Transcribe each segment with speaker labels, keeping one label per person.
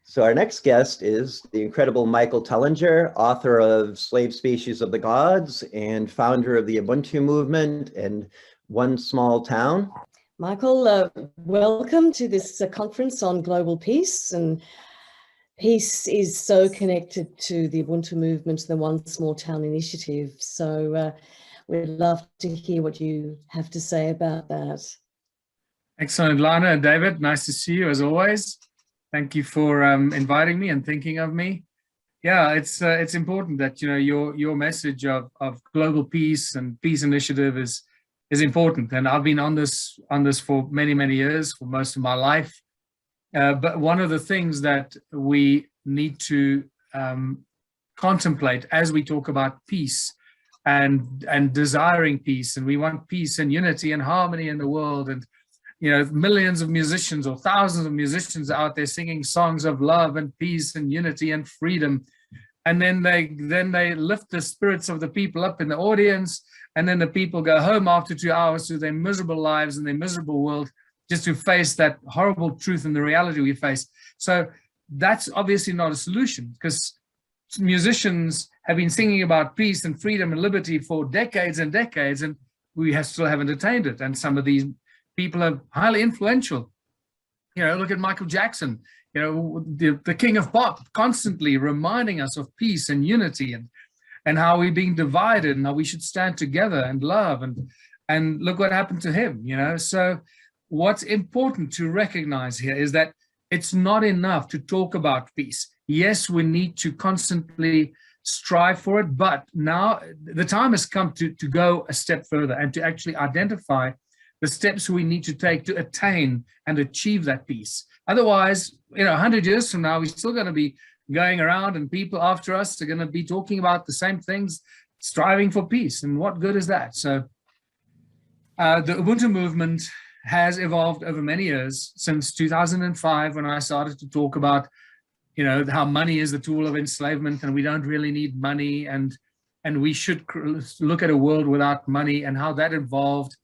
Speaker 1: So our next guest is the incredible Michael Tellinger, author of Slave Species of the Gods and founder of the Ubuntu movement and One Small Town.
Speaker 2: Michael, welcome to this conference on global peace. And peace is so connected to the Ubuntu movement, the One Small Town initiative. So we'd love to hear what you have to say about that.
Speaker 3: Excellent, Lana and David. Nice to see you as always. Thank you for inviting me and thinking of me. Yeah, it's important that your message of global peace and peace initiative is important, and I've been on this for many years, for most of my life. But one of the things that we need to contemplate as we talk about peace and desiring peace, and we want peace and unity and harmony in the world, and millions of musicians or thousands of musicians out there singing songs of love and peace and unity and freedom. And then they lift the spirits of the people up in the audience, and then the people go home after 2 hours to their miserable lives and their miserable world, just to face that horrible truth and the reality we face. So that's obviously not a solution, because musicians have been singing about peace and freedom and liberty for decades and decades, and we still haven't attained it. And some of these people are highly influential. Look at Michael Jackson, the king of pop, constantly reminding us of peace and unity and how we're being divided and how we should stand together and love. And look what happened to him, So what's important to recognize here is that it's not enough to talk about peace. Yes, we need to constantly strive for it, but now the time has come to go a step further and to actually identify the steps we need to take to attain and achieve that peace. Otherwise, 100 years from now, we're still going to be going around, and people after us are going to be talking about the same things, striving for peace. And what good is that? So the Ubuntu movement has evolved over many years, since 2005, when I started to talk about, how money is the tool of enslavement, and we don't really need money, and we should look at a world without money, and how that evolved.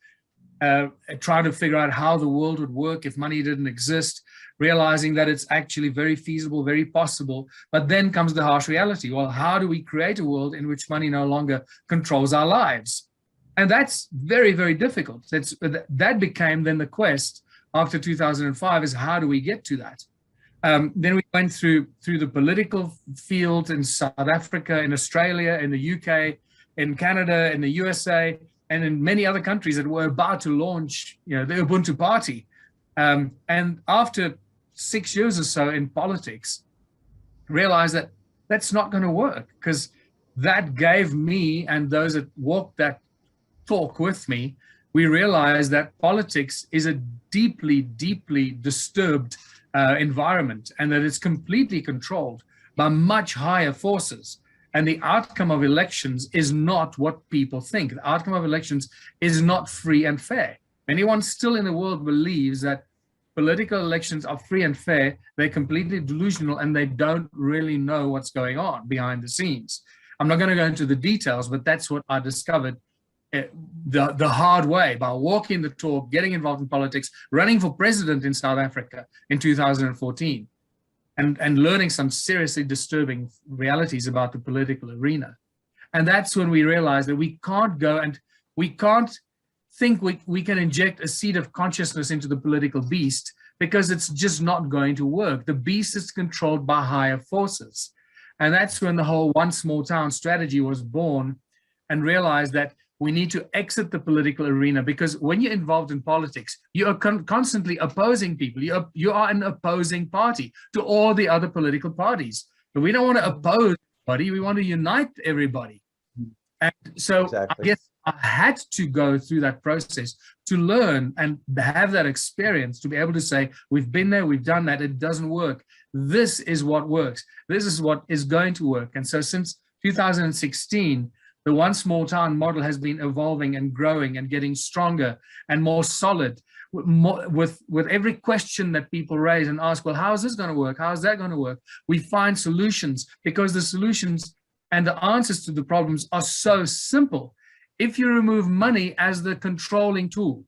Speaker 3: Try to figure out how the world would work if money didn't exist, realizing that it's actually very feasible, very possible. But then comes the harsh reality. Well, how do we create a world in which money no longer controls our lives? And that's very, very difficult. That became then the quest after 2005, is how do we get to that? Then we went through the political field in South Africa, in Australia, in the UK, in Canada, in the USA, and in many other countries that were about to launch, the Ubuntu Party. And after 6 years or so in politics, realized that that's not going to work, because that gave me and those that walked that talk with me, we realized that politics is a deeply, deeply disturbed environment, and that it's completely controlled by much higher forces. And the outcome of elections is not what people think. The outcome of elections is not free and fair. Anyone still in the world believes that political elections are free and fair, they're completely delusional, and they don't really know what's going on behind the scenes. I'm not going to go into the details, but that's what I discovered the hard way, by walking the talk, getting involved in politics, running for president in South Africa in 2014. And learning some seriously disturbing realities about the political arena. And that's when we realized that we can't go and we can't think we can inject a seed of consciousness into the political beast, because it's just not going to work. The beast is controlled by higher forces. And that's when the whole One Small Town strategy was born, and realized that we need to exit the political arena, because when you're involved in politics, you are constantly opposing people. You are an opposing party to all the other political parties. But we don't want to oppose anybody. We want to unite everybody. And so exactly. I guess I had to go through that process to learn and have that experience, to be able to say, we've been there, we've done that, it doesn't work. This is what works. This is what is going to work. And so since 2016, the One Small Town model has been evolving and growing and getting stronger and more solid, with every question that people raise and ask, well, how is this going to work? How is that going to work? We find solutions, because the solutions and the answers to the problems are so simple. If you remove money as the controlling tool,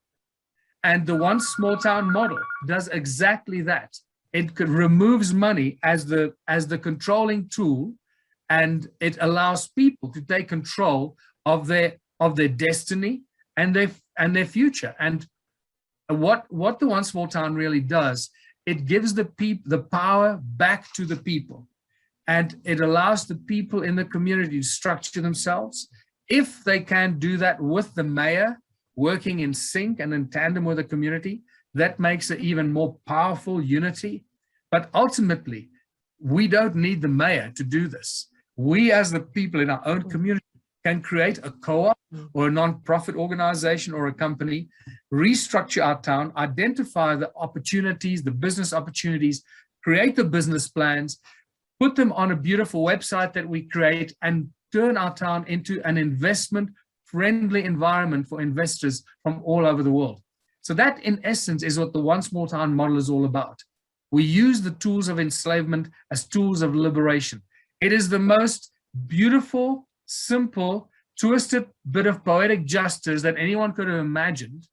Speaker 3: and the One Small Town model does exactly that. removes money as the controlling tool, and it allows people to take control of their destiny and their future. And what the One Small Town really does, it gives the power back to the people, and it allows the people in the community to structure themselves. If they can do that with the mayor working in sync and in tandem with the community, that makes an even more powerful unity. But ultimately, we don't need the mayor to do this. We, as the people in our own community, can create a co-op or a non-profit organization or a company, restructure our town, identify the opportunities, the business opportunities, create the business plans, put them on a beautiful website that we create, and turn our town into an investment-friendly environment for investors from all over the world. So that, in essence, is what the One Small Town model is all about. We use the tools of enslavement as tools of liberation. It is the most beautiful, simple, twisted bit of poetic justice that anyone could have imagined,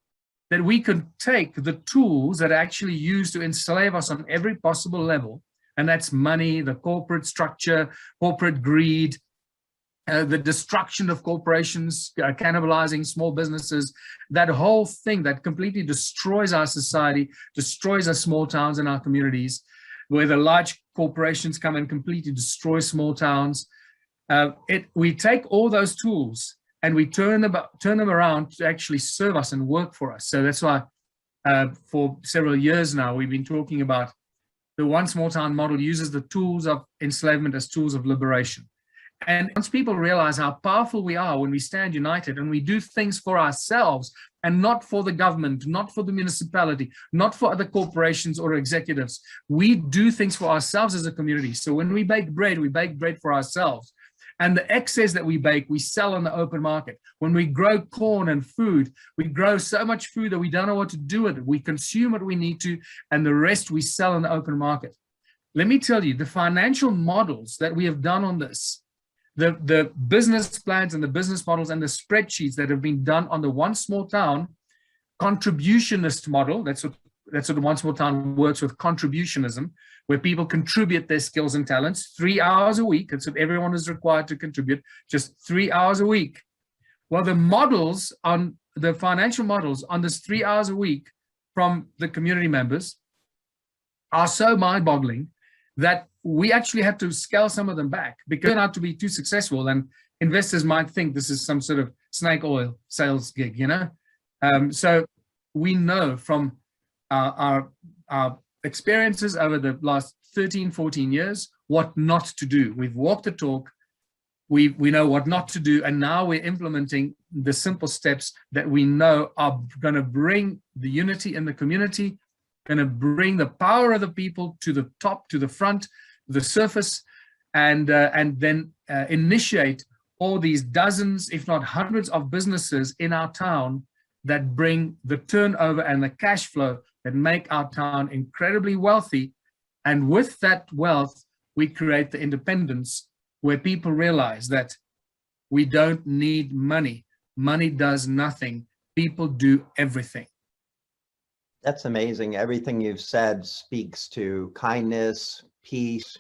Speaker 3: that we could take the tools that are actually used to enslave us on every possible level, and that's money, the corporate structure, corporate greed, the destruction of corporations, cannibalizing small businesses, that whole thing that completely destroys our society, destroys our small towns and our communities, where the large corporations come and completely destroy small towns. We take all those tools and we turn them around to actually serve us and work for us. So that's why for several years now, we've been talking about the One Small Town model uses the tools of enslavement as tools of liberation. And once people realize how powerful we are when we stand united and we do things for ourselves and not for the government, not for the municipality, not for other corporations or executives, we do things for ourselves as a community. So when we bake bread for ourselves. And the excess that we bake, we sell on the open market. When we grow corn and food, we grow so much food that we don't know what to do with it. We consume what we need to, and the rest we sell on the open market. Let me tell you, the financial models that we have done on this, the business plans and the business models and the spreadsheets that have been done on the One Small Town contributionist model, that's what the One Small Town works with, contributionism, where people contribute their skills and talents 3 hours a week. That's what everyone is required to contribute, just 3 hours a week. Well, the financial models on this 3 hours a week from the community members are so mind-boggling that we actually had to scale some of them back because they turned out to be too successful, and investors might think this is some sort of snake oil sales gig, you know? So we know from our experiences over the last 13, 14 years, what not to do. We've walked the talk, we know what not to do, and now we're implementing the simple steps that we know are going to bring the unity in the community, going to bring the power of the people to the top, to the front, the surface, and then initiate all these dozens, if not hundreds of businesses in our town that bring the turnover and the cash flow that make our town incredibly wealthy. And with that wealth, we create the independence where people realize that we don't need money. Money does nothing. People do everything.
Speaker 1: That's amazing. Everything you've said speaks to kindness, peace,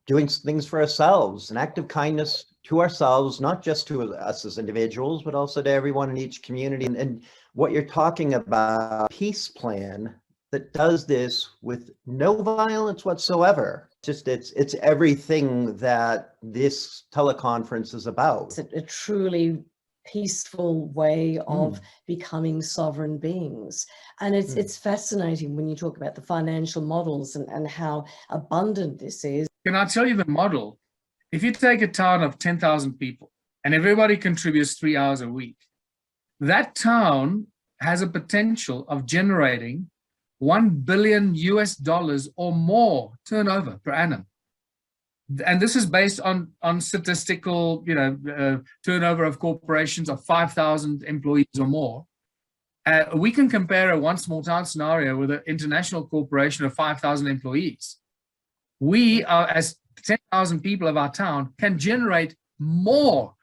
Speaker 1: doing things for ourselves, an act of kindness to ourselves, not just to us as individuals, but also to everyone in each community. And what you're talking about, peace plan that does this with no violence whatsoever. Just it's everything that this teleconference is about.
Speaker 2: It's a truly peaceful way of becoming sovereign beings. And it's fascinating when you talk about the financial models and how abundant this is.
Speaker 3: Can I tell you the model? If you take a town of 10,000 people and everybody contributes 3 hours a week, that town has a potential of generating $1 billion or more turnover per annum. And this is based on statistical, turnover of corporations of 5,000 employees or more. We can compare a One Small Town scenario with an international corporation of 5,000 employees. We are, as 10,000 people of our town, can generate more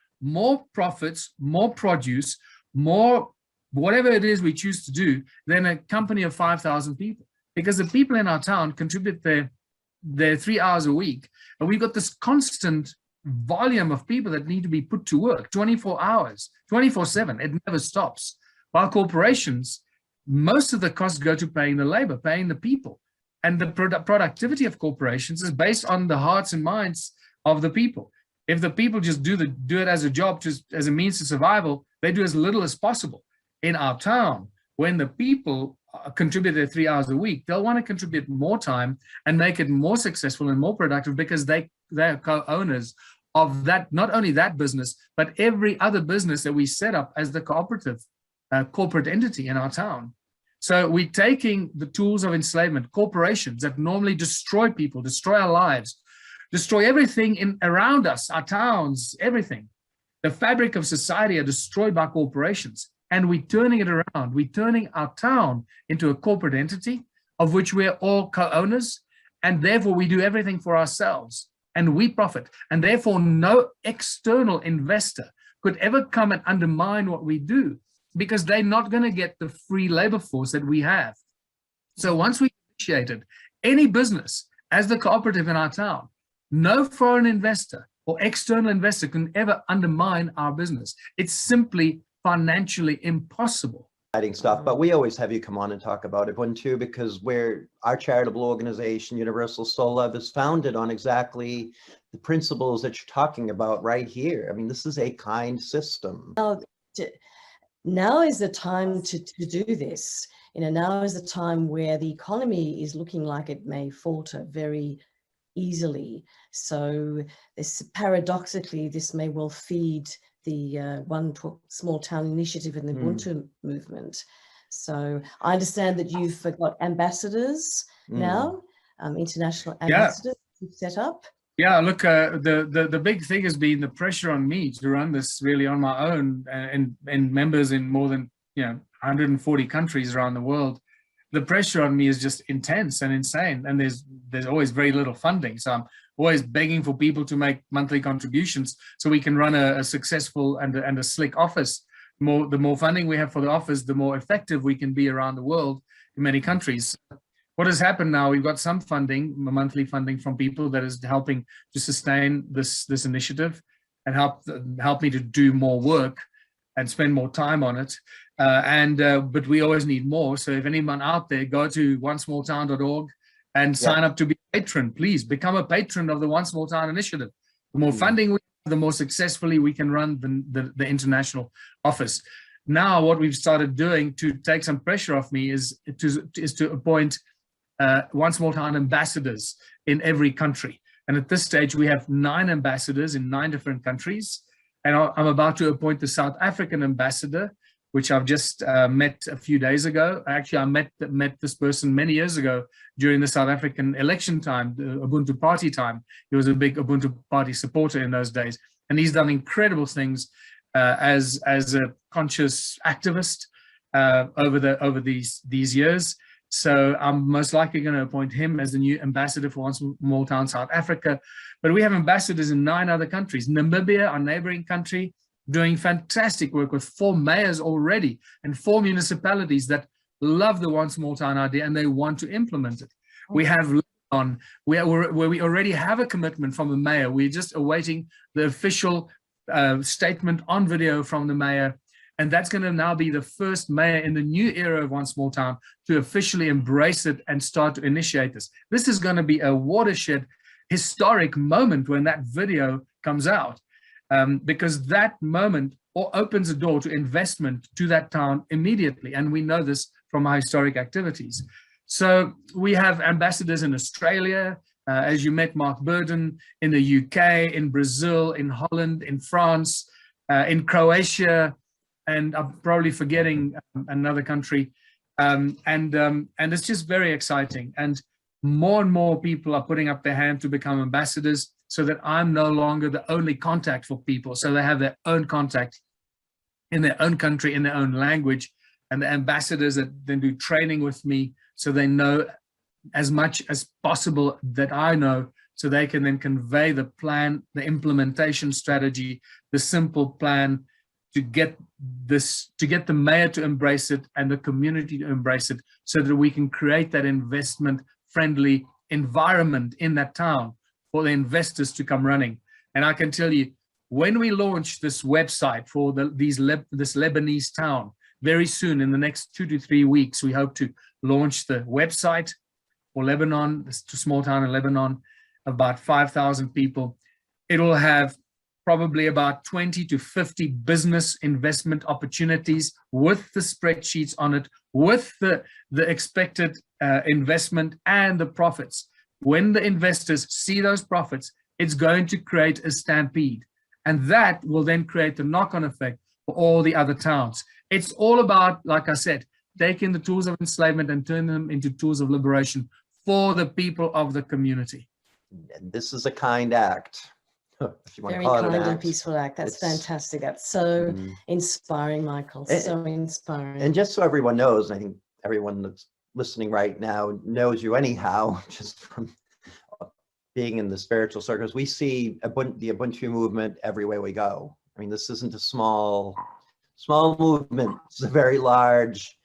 Speaker 3: profits, more produce, more whatever it is we choose to do than a company of 5,000 people. because the people in our town contribute their 3 hours a week. And we've got this constant volume of people that need to be put to work 24 hours, 24/7. It never stops. While corporations, most of the costs go to paying the labor, paying the people. And the productivity of corporations is based on the hearts and minds of the people. If the people just do it as a job, just as a means to survival, they do as little as possible. In our town, when the people contribute their 3 hours a week, they'll want to contribute more time and make it more successful and more productive, because they're co-owners of that, not only that business, but every other business that we set up as the cooperative corporate entity in our town. So we're taking the tools of enslavement, corporations that normally destroy people, destroy our lives, destroy everything around us, our towns, everything. The fabric of society are destroyed by corporations, and we're turning it around. We're turning our town into a corporate entity of which we're all co-owners, and therefore we do everything for ourselves, and we profit. And therefore no external investor could ever come and undermine what we do, because they're not going to get the free labor force that we have. So once we initiated any business as the cooperative in our town, no foreign investor or external investor can ever undermine our business. It's simply financially impossible.
Speaker 1: Exciting stuff, but we always have you come on and talk about Ubuntu, because our charitable organization, Universal Soul Love, is founded on exactly the principles that you're talking about right here. I mean, this is a kind system.
Speaker 2: Now is the time to do this. Now is the time where the economy is looking like it may falter very easily. So paradoxically, this may well feed the One Small Town initiative and the Ubuntu movement. So I understand that you've got ambassadors now, international ambassadors you've set up.
Speaker 3: Yeah, look, the big thing has been the pressure on me to run this really on my own, and members in more than 140 countries around the world. The pressure on me is just intense and insane, and there's always very little funding. So I'm always begging for people to make monthly contributions so we can run a successful and a slick office. The more funding we have for the office, the more effective we can be around the world in many countries. What has happened now, we've got some funding, monthly funding from people that is helping to sustain this initiative and help me to do more work and spend more time on it. But we always need more. So if anyone out there, go to onesmalltown.org and sign up to be a patron. Please become a patron of the One Small Town initiative. The more funding we have, the more successfully we can run the international office. Now, what we've started doing to take some pressure off me is to appoint One Small Town ambassadors in every country. And at this stage, we have 9 ambassadors in 9 different countries. And I'm about to appoint the South African ambassador, which I've just met a few days ago. Actually, I met this person many years ago during the South African election time, the Ubuntu Party time. He was a big Ubuntu Party supporter in those days. And he's done incredible things as a conscious activist over these years. So I'm most likely going to appoint him as the new ambassador for One Small Town South Africa. But we have ambassadors in 9 other countries. Namibia, our neighboring country, doing fantastic work with 4 mayors already and 4 municipalities that love the One Small Town idea and they want to implement it. We have Lebanon, where we already have a commitment from the mayor. We're just awaiting the official statement on video from the mayor. And that's going to now be the first mayor in the new era of One Small Town to officially embrace it and start to initiate this. This is going to be a watershed, historic moment when that video comes out, because that moment opens the door to investment to that town immediately. And we know this from our historic activities. So we have ambassadors in Australia, as you met Mark Burden, in the UK, in Brazil, in Holland, in France, in Croatia, and I'm probably forgetting another country. And it's just very exciting. And more people are putting up their hand to become ambassadors so that I'm no longer the only contact for people. So they have their own contact in their own country, in their own language. And the ambassadors that then do training with me so they know as much as possible that I know, so they can then convey the plan, the implementation strategy, the simple plan, to get the mayor to embrace it and the community to embrace it, so that we can create that investment friendly environment in that town for the investors to come running. And I can tell you, when we launch this website for this Lebanese town, very soon, in the next 2 to 3 weeks, we hope to launch the website for Lebanon, this small town in Lebanon, about 5,000 people. It will have probably about 20 to 50 business investment opportunities with the spreadsheets on it, with the expected investment and the profits. When the investors see those profits, it's going to create a stampede. And that will then create the knock-on effect for all the other towns. It's all about, like I said, taking the tools of enslavement and turning them into tools of liberation for the people of the community.
Speaker 1: And this is a kind act, if you want
Speaker 2: Very
Speaker 1: to call it
Speaker 2: kind
Speaker 1: an
Speaker 2: and
Speaker 1: act.
Speaker 2: peaceful act. That's
Speaker 1: It's-
Speaker 2: fantastic. That's so
Speaker 1: Mhm.
Speaker 2: inspiring, Michael. So inspiring.
Speaker 1: And just so everyone knows, and I think everyone that's listening right now knows you anyhow, just from being in the spiritual circles, we see the Ubuntu movement everywhere we go. I mean, this isn't a small movement. It's a very large,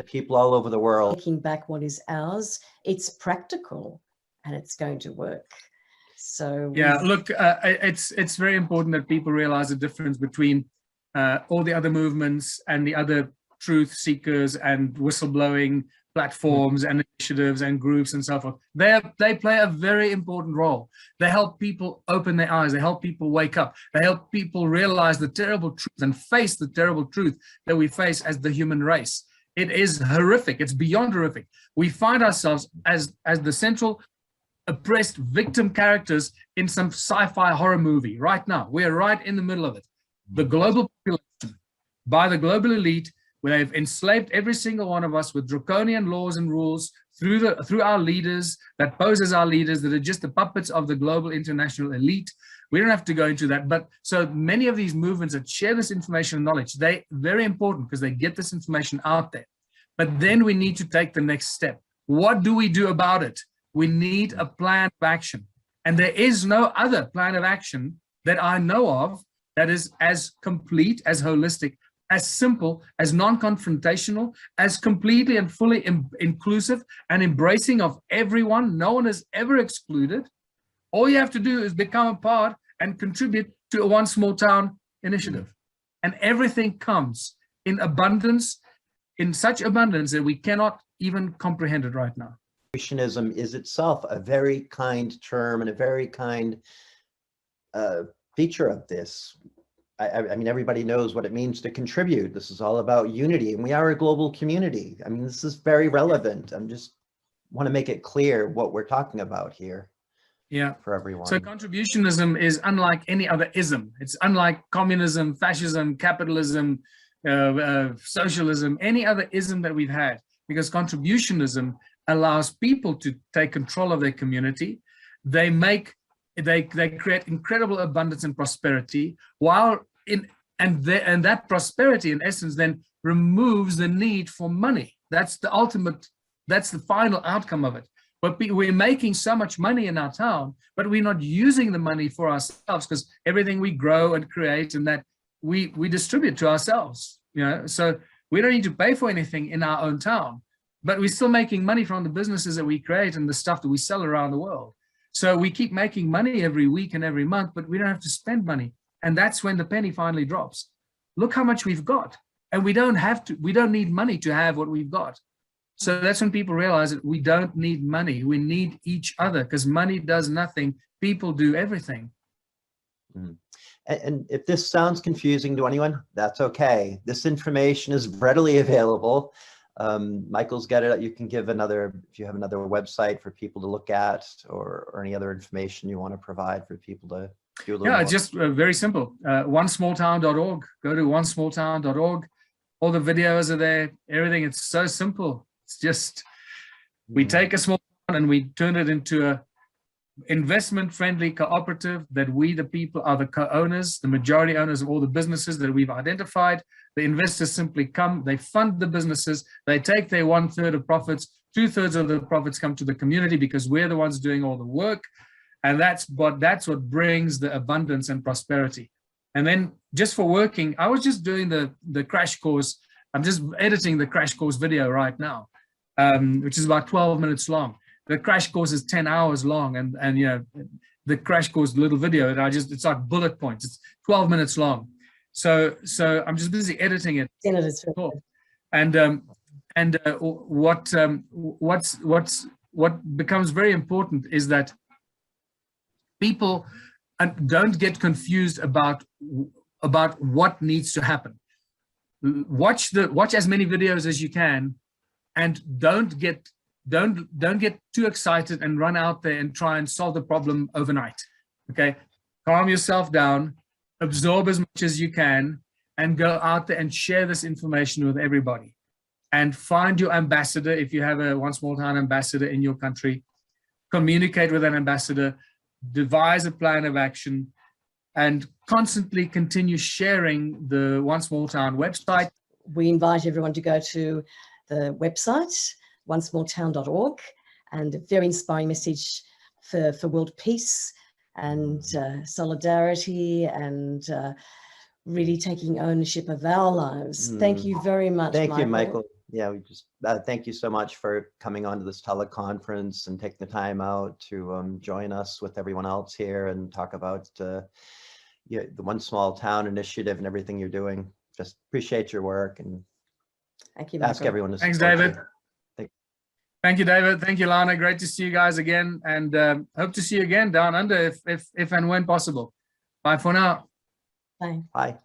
Speaker 1: people all over the world.
Speaker 2: Taking back what is ours, it's practical and it's going to work. So
Speaker 3: Yeah, look, it's very important that people realize the difference between all the other movements and the other truth seekers and whistleblowing platforms and initiatives and groups and so forth. They play a very important role. They help people open their eyes. They help people wake up. They help people realize the terrible truth and face the terrible truth that we face as the human race. It is horrific. It's beyond horrific. We find ourselves as the central oppressed victim characters in some sci-fi horror movie right now. We are right in the middle of it. The global population, by the global elite, where they've enslaved every single one of us with draconian laws and rules through our leaders that pose as our leaders, that are just the puppets of the global international elite. We don't have to go into that. But so many of these movements that share this information and knowledge, they're very important because they get this information out there. But then we need to take the next step. What do we do about it? We need a plan of action. And there is no other plan of action that I know of that is as complete, as holistic, as simple, as non-confrontational, as completely and fully inclusive and embracing of everyone. No one is ever excluded. All you have to do is become a part and contribute to a One Small Town initiative. And everything comes in abundance, in such abundance that we cannot even comprehend it right now.
Speaker 1: Contributionism is itself a very kind term and a very kind feature of this. I mean, everybody knows what it means to contribute. This is all about unity, and we are a global community. I mean, this is very relevant. I'm just want to make it clear what we're talking about here.
Speaker 3: Yeah,
Speaker 1: for everyone.
Speaker 3: So contributionism is unlike any other ism. It's unlike communism, fascism, capitalism, socialism, any other ism that we've had, because contributionism allows people to take control of their community. They create incredible abundance and prosperity, and that prosperity in essence then removes the need for money. That's the ultimate, that's the final outcome of it. But we're making so much money in our town, but we're not using the money for ourselves, because everything we grow and create and that we distribute to ourselves, you know. So we don't need to pay for anything in our own town, but we're still making money from the businesses that we create and the stuff that we sell around the world. So we keep making money every week and every month, but we don't have to spend money. And that's when the penny finally drops. Look how much we've got. And we don't need money to have what we've got. So that's when people realize that we don't need money. We need each other, because money does nothing. People do everything.
Speaker 1: And if this sounds confusing to anyone, that's okay. This information is readily available. Michael's got it. You can give if you have another website for people to look at, or any other information you want to provide for people to do a little more.
Speaker 3: It's just very simple. onesmalltown.org. Go to onesmalltown.org. All the videos are there. Everything. It's so simple. It's just, we take a small town and we turn it into a investment-friendly cooperative that we, the people, are the co-owners, the majority owners of all the businesses that we've identified. The investors simply come, they fund the businesses, they take their 1/3 of profits, 2/3 of the profits come to the community, because we're the ones doing all the work. And that's what brings the abundance and prosperity. And then just for working, I was just doing the crash course. I'm just editing the crash course video right now, which is about 12 minutes long. The crash course is 10 hours long, and you know, the crash course little video that it's like bullet points. It's 12 minutes long. So I'm just busy editing it. And what becomes very important is that people don't get confused about what needs to happen. Watch as many videos as you can, and don't get too excited and run out there and try and solve the problem overnight. Okay, calm yourself down, absorb as much as you can, and go out there and share this information with everybody. And find your ambassador. If you have a One Small Town ambassador in your country, communicate with an ambassador, devise a plan of action, and constantly continue sharing the One Small Town website.
Speaker 2: We invite everyone to go to the website, onesmalltown.org, and a very inspiring message for world peace and solidarity and really taking ownership of our lives. Thank you very much,
Speaker 1: Thank you, Michael. Yeah, we just thank you so much for coming on to this teleconference and taking the time out to join us with everyone else here and talk about the One Small Town initiative and everything you're doing. Just appreciate your work and
Speaker 2: thank you,
Speaker 1: ask everyone to
Speaker 3: Thanks,
Speaker 1: support
Speaker 3: David.
Speaker 1: you.
Speaker 3: Thank you, David. Thank you, Lana. Great to see you guys again, and hope to see you again down under if and when possible. Bye for now.
Speaker 2: Bye.
Speaker 1: Bye.